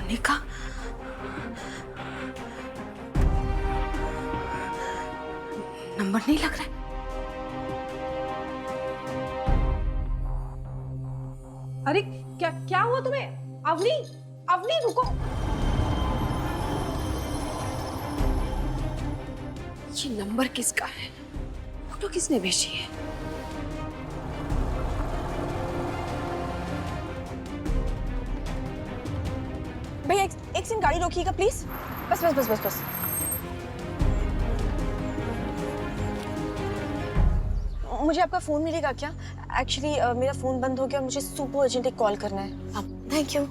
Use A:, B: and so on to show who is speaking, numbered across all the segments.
A: Anika, number नहीं लग रहा है।
B: अरे क्या क्या हुआ तुम्हें? अवनी, अवनी रुको।
A: ये नंबर किसका है? फोटो किसने भेजी है?
B: भैया एक सेकंड गाड़ी रोकिएगा प्लीज। बस बस बस बस बस। मुझे आपका फोन मिलेगा क्या? एक्चुअली मेरा फोन बंद हो गया और मुझे सुपर अर्जेंट कॉल करना है। Thank you.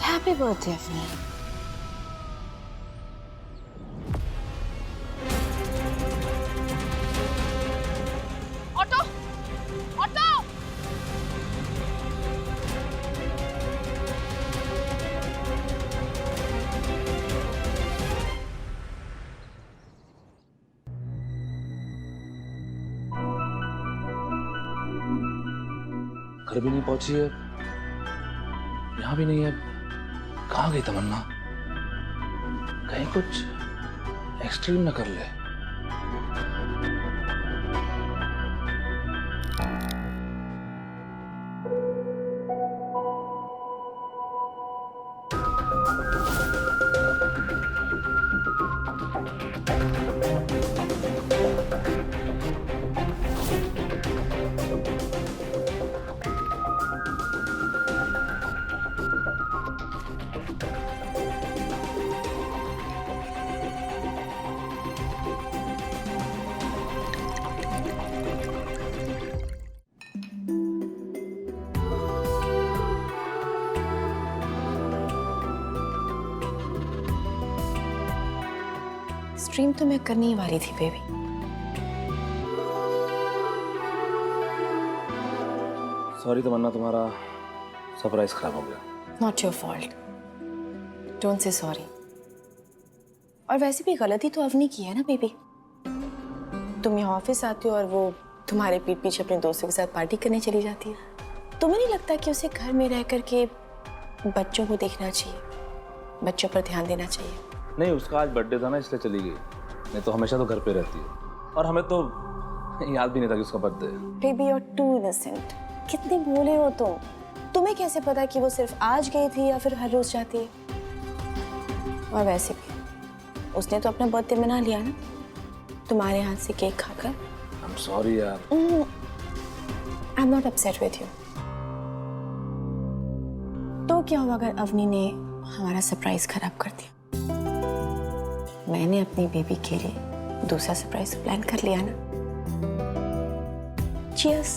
B: Happy birthday Avni.
A: Auto, auto.
C: घर भी नहीं पहुंची है, यहाँ भी नहीं है। कहाँ गई तमन्ना? कहीं कुछ एक्सट्रीम न कर ले।
B: स्ट्रीम तो मैं करने ही वाली थी बेबी।
C: सॉरी तमन्ना, तुम्हारा सरप्राइज खराब हो गया।
B: Not your fault. Don't say sorry. और वैसे भी गलती तो अवनी की है ना बेबी। तुम यहाँ ऑफिस आती हो और वो तुम्हारे पीठ पीछे अपने दोस्तों के साथ पार्टी करने चली जाती है। तुम्हें नहीं लगता कि उसे घर में रह करके बच्चों को देखना चाहिए, बच्चों पर ध्यान देना चाहिए?
C: नहीं, उसका आज बर्थडे था ना, इसलिए चली गई। नहीं तो हमेशा तो घर पे रहती है, और हमें तो याद भी नहीं था कि उसका बर्थडे है।
B: Baby you are too innocent. कितने भोले हो तुम। तुम्हें कैसे पता कि वो सिर्फ आज गई थी या फिर हर रोज जाती है? और वैसे भी उसने तो अपना बर्थडे मना लिया ना, तुम्हारे हाथ से केक खाकर।
C: आई एम सॉरी यार।
B: I am not upset with you. तो क्या हुआ अगर अवनी ने हमारा सरप्राइज खराब कर दिया? मैंने अपनी बेबी के लिए दूसरा सरप्राइज प्लान कर लिया ना। चीयर्स।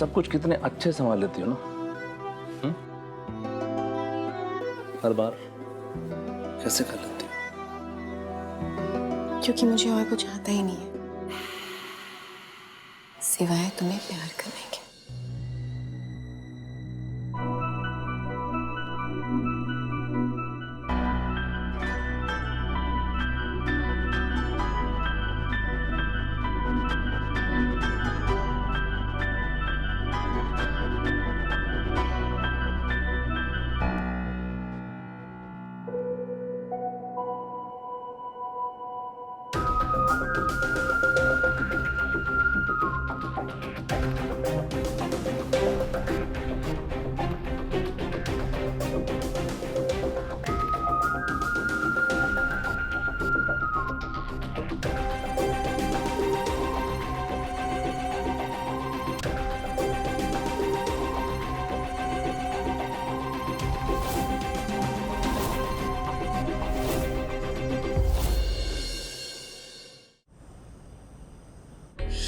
C: सब कुछ कितने अच्छे संभाल लेती हो ना। हर बार कैसे कर लेती हो?
B: क्योंकि मुझे और कुछ आता ही नहीं है सिवाय तुम्हें प्यार करने के।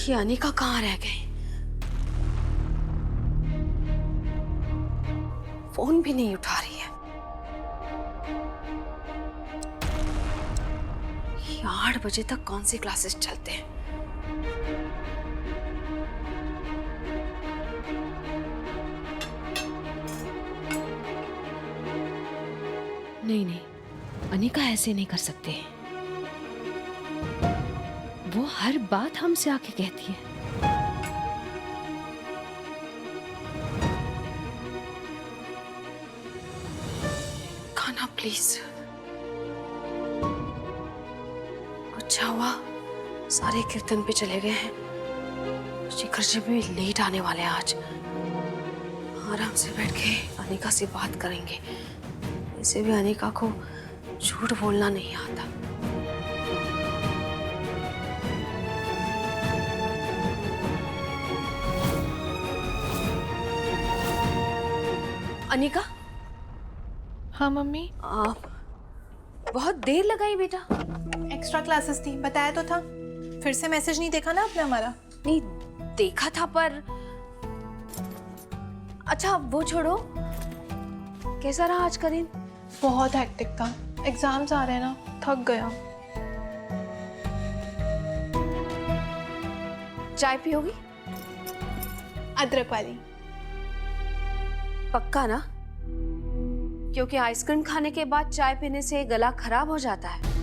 A: ये अनिका कहाँ रह गई? फोन भी नहीं उठा रही है। 8 बजे तक कौन सी क्लासेस चलते हैं? नहीं नहीं, अनिका ऐसे नहीं कर सकते। वो हर बात हमसे आके कहती है। खाना प्लीज। अच्छा हुआ सारे कीर्तन पे चले गए हैं। शिखर जी भी लेट आने वाले हैं आज। आराम से बैठ के अनिका से बात करेंगे। इसे भी अनिका को झूठ बोलना नहीं आता। अनिका।
D: हाँ मम्मी।
A: बहुत देर लगाई बेटा।
D: एक्स्ट्रा क्लासेस थी, बताया तो था। फिर से मैसेज नहीं देखा ना आपने हमारा?
A: नहीं देखा था पर। अच्छा वो छोड़ो, कैसा रहा आज का दिन?
D: बहुत हेक्टिक था, एग्जाम्स आ रहे हैं ना, थक गया।
A: चाय पियोगी?
D: अदरक वाली।
A: पक्का ना? क्योंकि आइसक्रीम खाने के बाद चाय पीने से गला खराब हो जाता है।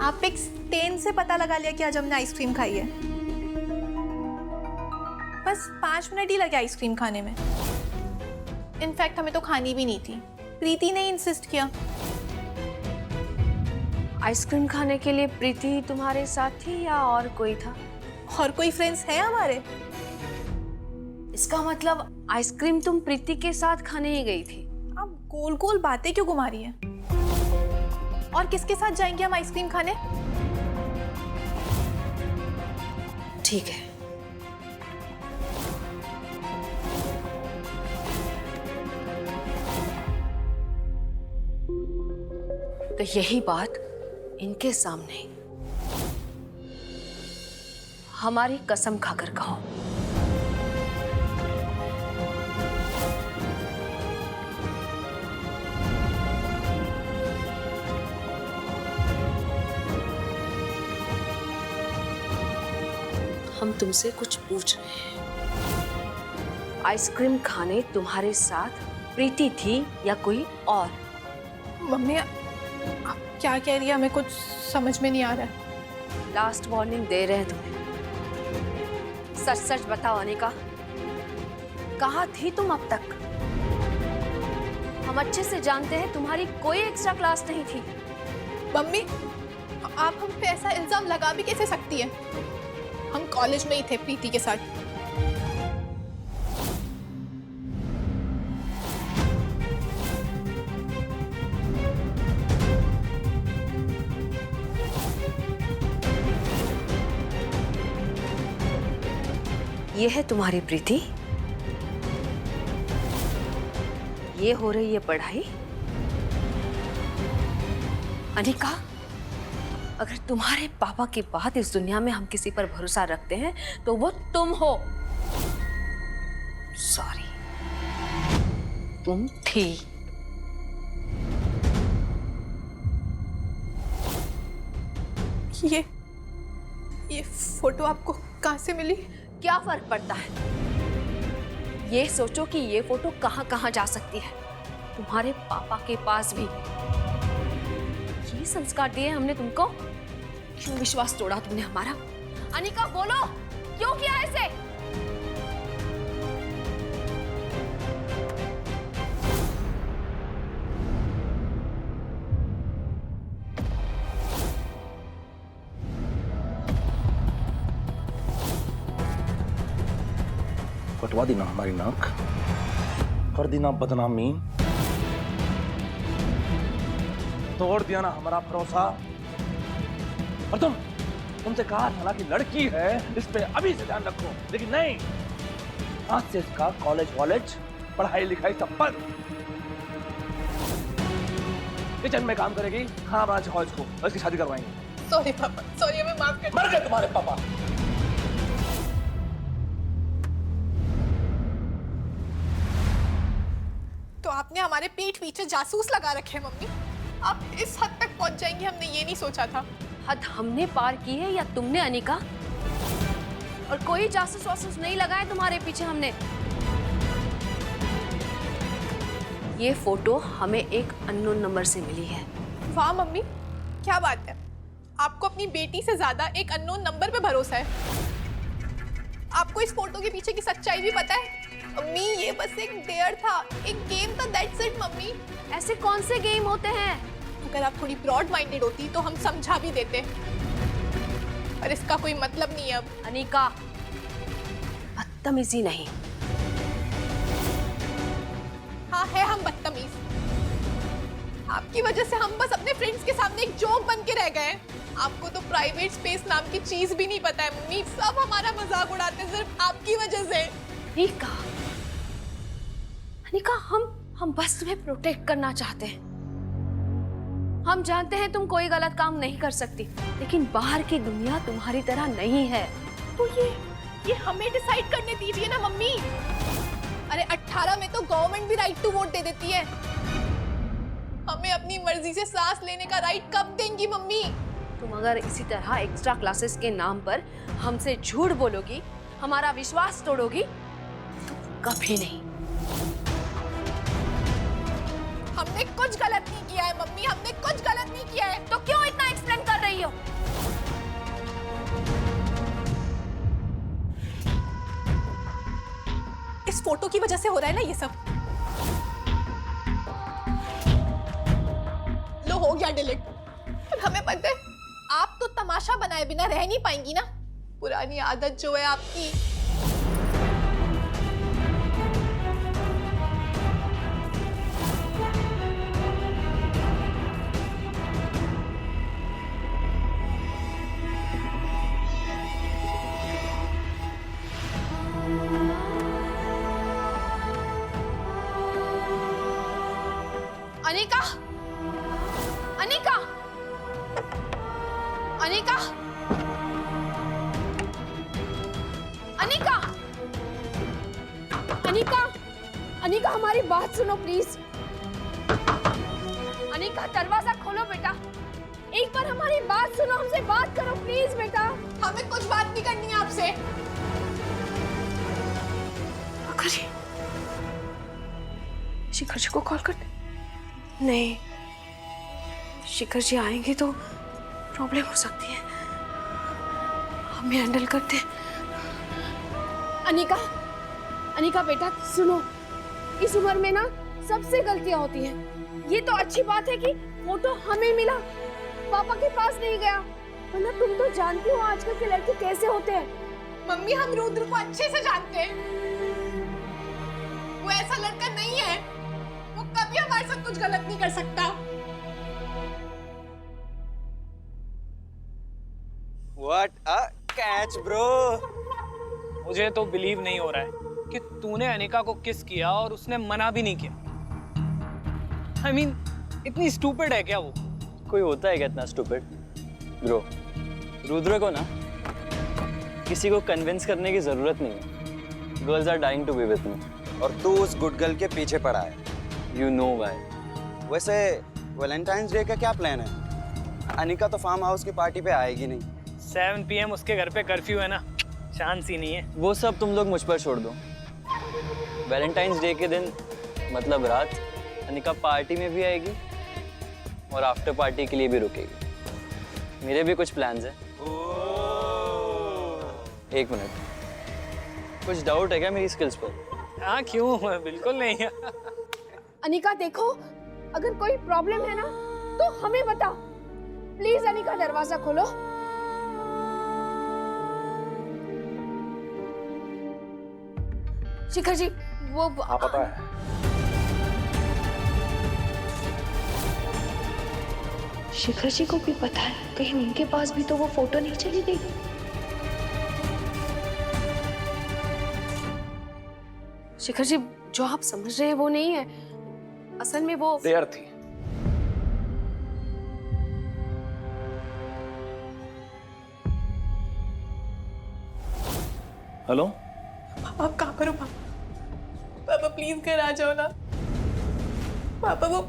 D: आप एक स्टेन से पता लगा लिया कि आज हमने आइसक्रीम खाई है। बस 5 मिनट ही लगे आइसक्रीम खाने में। इनफैक्ट हमें तो खानी भी नहीं थी, प्रीति ने इंसिस्ट किया।
A: आइसक्रीम खाने के लिए प्रीति तुम्हारे साथ थी या और कोई था?
D: और कोई फ्रेंड्स हैं हमारे?
A: इसका मतलब आइसक्रीम तुम प्रीति के साथ खाने ही गई थी?
D: आप गोल गोल बातें क्यों घुमा रही हैं? और किसके साथ जाएंगे हम आइसक्रीम खाने?
A: ठीक है। तो यही बात इनके सामने हमारी कसम खाकर कहो। हम तुमसे कुछ पूछ रहे हैं। आइसक्रीम खाने तुम्हारे साथ प्रीति थी या कोई और?
D: मम्मी आप क्या कह रही है, हमें कुछ समझ में नहीं आ रहा है।
A: लास्ट वार्निंग दे रहे हैं तुम्हें। सच सच बताओ अनिका, कहाँ थी तुम अब तक? हम अच्छे से जानते हैं तुम्हारी कोई एक्स्ट्रा क्लास नहीं थी।
D: मम्मी आप हम पे ऐसा इल्जाम लगा भी कैसे सकती है? हम कॉलेज में ही थे प्रीति के साथ।
A: ये है तुम्हारी प्रीति, ये हो रही है पढ़ाई। अनिका, अगर तुम्हारे पापा के बाद इस दुनिया में हम किसी पर भरोसा रखते हैं तो वो तुम हो। सॉरी, तुम थी।
D: ये फोटो आपको कहाँ से मिली?
A: क्या फर्क पड़ता है? ये सोचो कि ये फोटो कहाँ कहाँ जा सकती है। तुम्हारे पापा के पास भी। ये संस्कार दिए हमने तुमको। क्यों विश्वास तोड़ा तुमने हमारा? अनिका बोलो, क्यों किया ऐसे?
C: कटवा दी ना हमारी नाक, कर दी ना बदनामी, तोड़ दिया ना हमारा भरोसा। और तुमसे कहा था ना कि लड़की है, इस पे अभी से ध्यान रखो, लेकिन नहीं। आज से इसका कॉलेज वॉलेज, पढ़ाई लिखाई सब बंद। किचन में काम करेगी, खाना बना सिखाओ इसको, और इसकी शादी करवाएंगे।
D: सॉरी पापा, सॉरी, हमें माफ कर।
C: मर गए तुम्हारे पापा।
D: आपने हमारे पीठ पीछे जासूस लगा रखे हैं मम्मी। आप इस हद तक पहुंच जाएंगी हमने ये नहीं सोचा था।
A: हद हमने पार की है या तुमने अनिका? और कोई जासूस वासूस नहीं लगाया तुम्हारे पीछे हमने। ये फोटो हमें एक अननोन नंबर से मिली है।
D: वाह मम्मी, क्या बात है, आपको अपनी बेटी से ज्यादा एक अननोन नंबर पे भरोसा है। आपको इस फोटो के पीछे की सच्चाई भी पता है? मम्मी ये बस एक डेयर था, एक गेम था, दैट्स इट मम्मी।
A: ऐसे कौन से गेम होते हैं?
D: अगर आप थोड़ी ब्रॉड माइंडेड होती तो हम समझा भी देते, पर इसका कोई मतलब नहीं है अब।
A: अनिका, बदतमीजी नहीं।
D: हाँ है हम बदतमीज। आपकी वजह से हम बस अपने फ्रेंड्स के सामने एक जोक बन के रह गए हैं। आपको तो प्राइवेट स्पेस नाम की चीज भी नहीं पता है मम्मी। सब हमारा मजाक उड़ाते हैं सिर्फ आपकी वजह से।
A: अनिका, अनिका, हम बस तुम्हें प्रोटेक्ट करना चाहते हैं। हम जानते हैं तुम कोई गलत काम नहीं कर सकती, लेकिन बाहर की दुनिया तुम्हारी तरह नहीं है।
D: तो ये हमें डिसाइड करने दीजिए ना मम्मी। अरे 18 में तो गवर्नमेंट भी राइट टू वोट दे देती है। हमें अपनी मर्जी से सांस लेने का राइट कब देंगी मम्मी?
A: तुम अगर इसी तरह एक्स्ट्रा क्लासेस के नाम पर हमसे झूठ बोलोगी, हमारा विश्वास तोड़ोगी, तो कभी नहीं।
D: हमने कुछ गलत नहीं किया है मम्मी, हमने कुछ गलत नहीं किया है।
A: तो क्यों इतना एक्सप्लेन कर रही हो?
D: इस फोटो की वजह से हो रहा है ना ये सब। लो हो गया डिलीट। पर हमें पता है आप तो तमाशा बनाए बिना रह नहीं पाएंगी ना। पुरानी आदत जो है आपकी।
A: अनिका, अनिका, अनिका, अनिका, अनिका, अनिका, हमारी बात सुनो प्लीज। अनिका, दरवाजा खोलो बेटा। एक बार हमारी बात सुनो, हमसे बात करो प्लीज बेटा।
D: हमें कुछ बात नहीं करनी है आपसे।
A: शिखर जी को कॉल करते? नहीं, शिखर जी आएंगे तो प्रॉब्लम हो सकती है। हम हैंडल करते। अनिका, अनिका बेटा सुनो, इस उम्र में ना सबसे गलतियां होती हैं। ये तो अच्छी बात है कि फोटो हमें मिला, पापा के पास नहीं गया, वरना तुम तो जानती हो आजकल के लड़के कैसे होते हैं।
D: मम्मी हम रुद्र को अच्छे से जानते हैं। वो ऐसा लड़का नहीं है, वो कभी हमारे साथ कुछ गलत नहीं कर सकता।
E: What a catch, bro!
F: मुझे तो बिलीव नहीं हो रहा है कि तूने अनिका को किस किया और उसने मना भी नहीं किया। I mean, इतनी स्टूपिड है क्या वो?
E: कोई होता है क्या इतना स्टूपिड? ब्रो, रुद्र को ना किसी को कन्विंस करने की जरूरत नहीं है। Girls are dying to be with me.
G: और तू उस गुड गर्ल के पीछे पड़ा है।
E: You know why.
G: वैसे वैलेंटाइंस डे का क्या प्लान है? अनिका तो फार्म हाउस की पार्टी पे आएगी नहीं।
F: 7 PM उसके घर पे कर्फ्यू है ना, चांस ही नहीं है।
E: वो सब तुम लोग मुझ पर छोड़ दो। वैलेंटाइंस डे के दिन मतलब रात अनिका पार्टी में भी आएगी और आफ्टर पार्टी के लिए भी रुकेगी। मेरे भी कुछ प्लान्स हैं। एक मिनट, कुछ डाउट है क्या मेरी स्किल्स पर?
F: हाँ क्यों, बिल्कुल नहीं है।
A: अनिका देखो, अगर कोई प्रॉब्लम है ना तो हमें बता प्लीज। अनिका दरवाजा खोलो। शिखर जी वो
C: हाँ पता है।
A: शिखर जी को भी पता है, कहीं उनके पास भी तो वो फोटो नहीं चली गई। शिखर जी जो आप समझ रहे हैं वो नहीं है, असल में वो
C: देर थी। हेलो
D: आप कहाँ पर हो? पापा प्लीज घर आ जाओ ना। पापा वो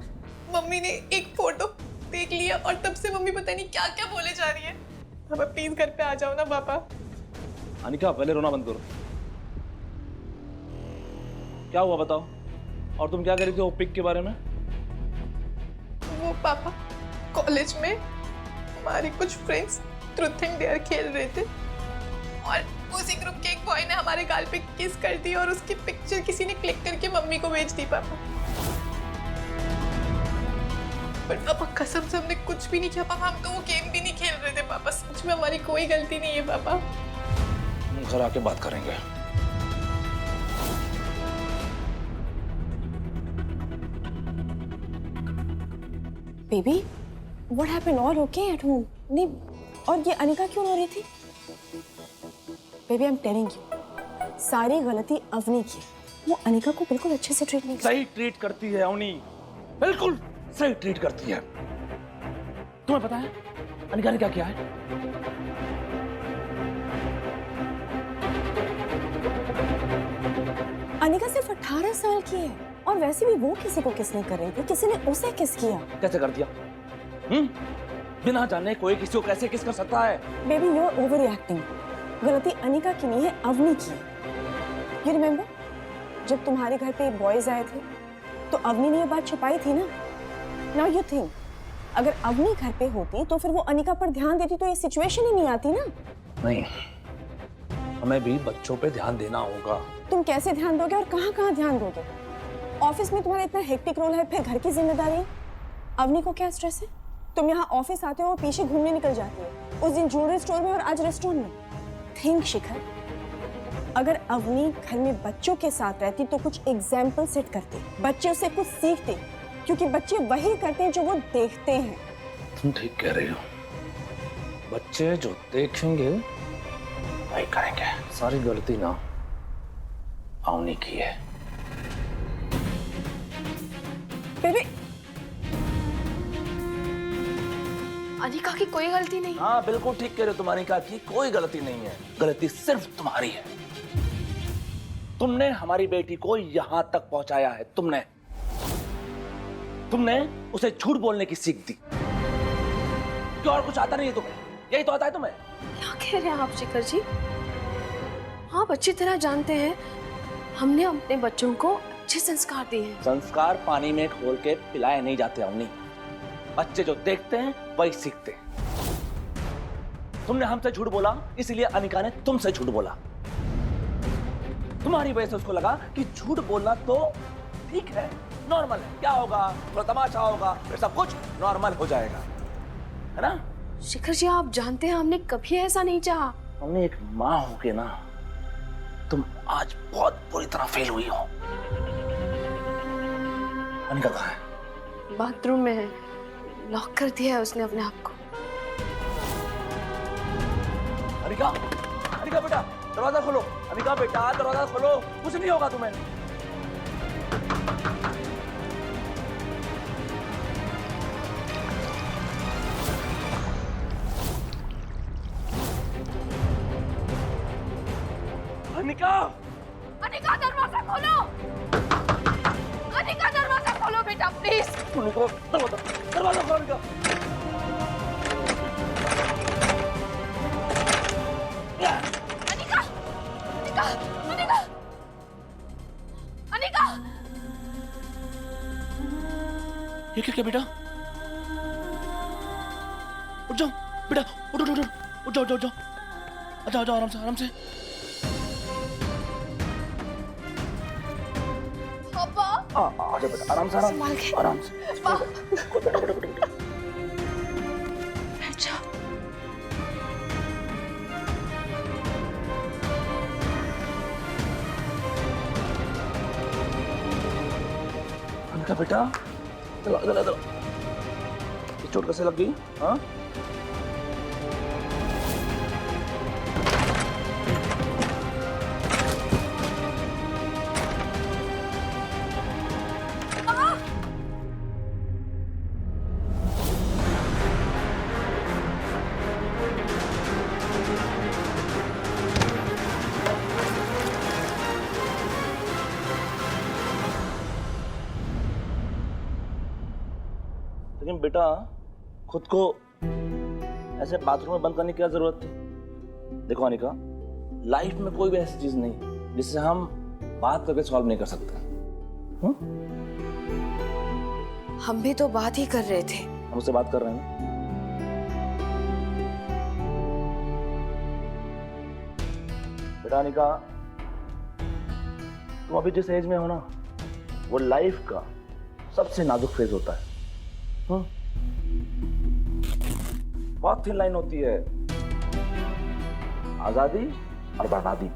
D: मम्मी ने एक फोटो देख लिया और तब से मम्मी पता नहीं क्या क्या बोले जा रही है। पापा प्लीज घर पे आ जाओ ना पापा।
C: अनिका पहले रोना बंद करो। क्या हुआ बताओ? और तुम क्या कह रही थी वो पिक के बारे में?
D: वो पापा कॉलेज में हमारे कुछ फ्रेंड्स ट्रूथ एंड डेयर खेल रहे थे और उसी ग्रुप के एक बॉय ने हमारे गाल पे किस कर दी और उसकी पिक्चर किसी ने क्लिक करके मम्मी को भेज दी पापा। पर पापा कसम से हमने कुछ भी नहीं किया पापा, हम तो वो गेम भी नहीं खेल रहे थे पापा, सच में हमारी कोई गलती नहीं है पापा।
C: घर आके बात करेंगे।
B: Baby what happened? All okay at home? नहीं, और ये अनिका क्यों रो रही थी? Baby I am telling you, सारी गलती अवनी की। वो अनिका को बिल्कुल अच्छे से ट्रीट नहीं
C: सही ट्रीट करती है अवनी, बिल्कुल सही ट्रीट करती है। तुम्हें पता है अनिका ने क्या किया है?
B: अनिका सिर्फ 18 साल की है और वैसे भी वो किसी को किस नहीं कर रही थी, किसी ने उसे किस किया।
C: कैसे कर दिया? बिना जाने कोई किसी को कैसे किस कर सकता है?
B: Baby you are over reacting. गलती अनिका की नहीं है, अवनी की है। यू रिमेम्बर जब तुम्हारे घर पे बॉयज आए थे तो अवनी ने ये बात छुपाई थी ना। नाउ यू थिंक अगर अवनी घर पे होती तो फिर वो अनिका पर ध्यान देती तो ये सिचुएशन ही नहीं आती ना।
C: नहीं, हमें भी बच्चों पे ध्यान देना होगा।
B: तुम कैसे ध्यान दोगे और कहाँ ध्यान दोगे? ऑफिस में तुम्हारा इतना हेक्टिक रोल है, फिर घर की जिम्मेदारी। अवनी को क्या स्ट्रेस है? तुम यहाँ ऑफिस आते हो और पीछे घूमने निकल जाती हो, उस दिन ज्वेलरी स्टोर में और आज रेस्टोरेंट में। थिंक शिखर, अगर अवनी घर में बच्चों के साथ रहती तो कुछ एग्जाम्पल सेट करती, बच्चे उससे कुछ सीखते, क्योंकि बच्चे वही करते हैं जो वो देखते हैं।
C: तुम ठीक कह रही हो, बच्चे जो देखेंगे वही करेंगे। सारी गलती ना अवनी की है।
B: बेबी
A: अनिका की कोई गलती नहीं।
C: हाँ बिल्कुल ठीक कह रहे हो तुम, अनिका की कोई गलती नहीं है, गलती सिर्फ तुम्हारी है। तुमने हमारी बेटी को यहाँ तक पहुंचाया है, तुमने उसे झूठ बोलने की सीख दी। क्यों और कुछ आता नहीं है तुम्हें? यही तो आता है तुम्हें।
A: क्या कह रहे हैं आप शिखर जी? आप अच्छी तरह जानते हैं हमने अपने बच्चों को अच्छे संस्कार दिए हैं।
C: संस्कार पानी में घोल के पिलाए नहीं जाते अवनी, बच्चे जो देखते हैं वही सीखते हैं। तुमने हमसे झूठ बोला, इसलिए अनिका ने तुमसे झूठ बोला। तुम्हारी वजह से उसको लगा कि झूठ बोलना तो ठीक है, नॉर्मल है। क्या होगा? थोड़ा तमाशा होगा, फिर सब कुछ नॉर्मल हो जाएगा, है ना?
A: शिखर जी आप जानते हैं हमने कभी ऐसा नहीं चाहा।
C: हमने एक माँ हो के ना, तुम आज बहुत बुरी तरह फेल हुई हो। अनिका कहाँ है?
A: बाथरूम में है, लॉक कर दिया है उसने अपने आप को।
C: अनिका, अनिका बेटा दरवाजा खोलो। अनिका बेटा दरवाजा खोलो, कुछ नहीं होगा तुम्हें। अनिका,
A: अनिका दरवाजा खोलो, अनिका दरवाजा खोलो बेटा प्लीज।
C: अनिका दरवाजा खोलो अनिका।
A: अनिका, अनिका, अनिका, अनिका।
C: ये क्या बेटा? उठ जाओ बेटा, उठ उठ उठ उठ जाओ जाओ जाओ, जाओ जाओ आराम से आराम से।
D: पापा
C: आ जाओ बेटा, आराम से
A: संभाल के।
C: आराम से। बेटा बेटा बेटा
A: बैठ जाओ।
C: अनिका बेटा, चलो चलो चलो। ये चोट कैसे लग गई? हाँ लेकिन बेटा खुद को ऐसे बाथरूम में बंद करने की क्या जरूरत थी? देखो अनिका, लाइफ में कोई भी ऐसी चीज नहीं जिससे हम बात करके सॉल्व नहीं कर सकते।
B: हम भी तो बात ही कर रहे थे।
C: हम उससे बात कर रहे हैं। बेटा अनिका, तुम अभी जिस एज में हो ना, वो लाइफ का सबसे नाजुक फेज होता है। बहुत थिन लाइन होती है आजादी और बर्बादी।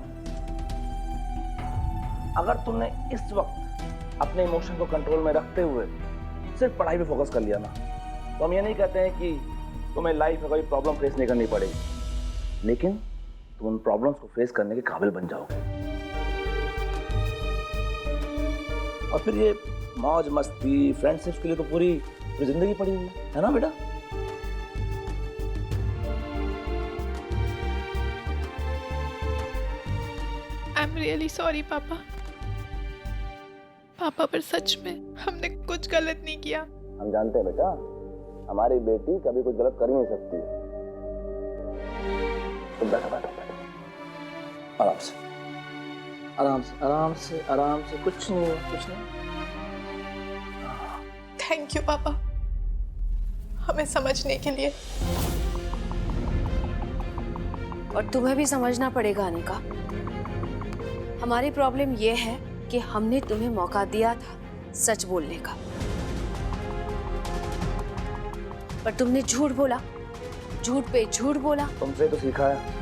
C: अगर तुमने इस वक्त अपने इमोशन को कंट्रोल में रखते हुए सिर्फ पढ़ाई पे फोकस कर लिया ना, तो हम ये नहीं कहते हैं कि तुम्हें लाइफ में कोई प्रॉब्लम फेस नहीं करनी पड़ेगी, लेकिन तुम उन प्रॉब्लम्स को फेस करने के काबिल बन जाओगे। और फिर ये मौज मस्ती फ्रेंडशिप के लिए तो पूरी जिंदगी पड़ी हुई है ना बेटा?
D: आई एम रियली सॉरी पापा। पापा, पर सच में हमने कुछ गलत नहीं किया।
C: हम जानते हैं बेटा, हमारी बेटी कभी कुछ गलत कर ही नहीं सकती। तुम बैठो बैठो बैठो, आराम से आराम से आराम से आराम से, कुछ नहीं कुछ नहीं।
D: थैंक यू पापा, हमें समझने के लिए।
A: और तुम्हें भी समझना पड़ेगा अनिका, हमारी प्रॉब्लम ये है कि हमने तुम्हें मौका दिया था सच बोलने का, पर तुमने झूठ बोला, झूठ पे झूठ बोला।
C: तुमसे तो सीखा है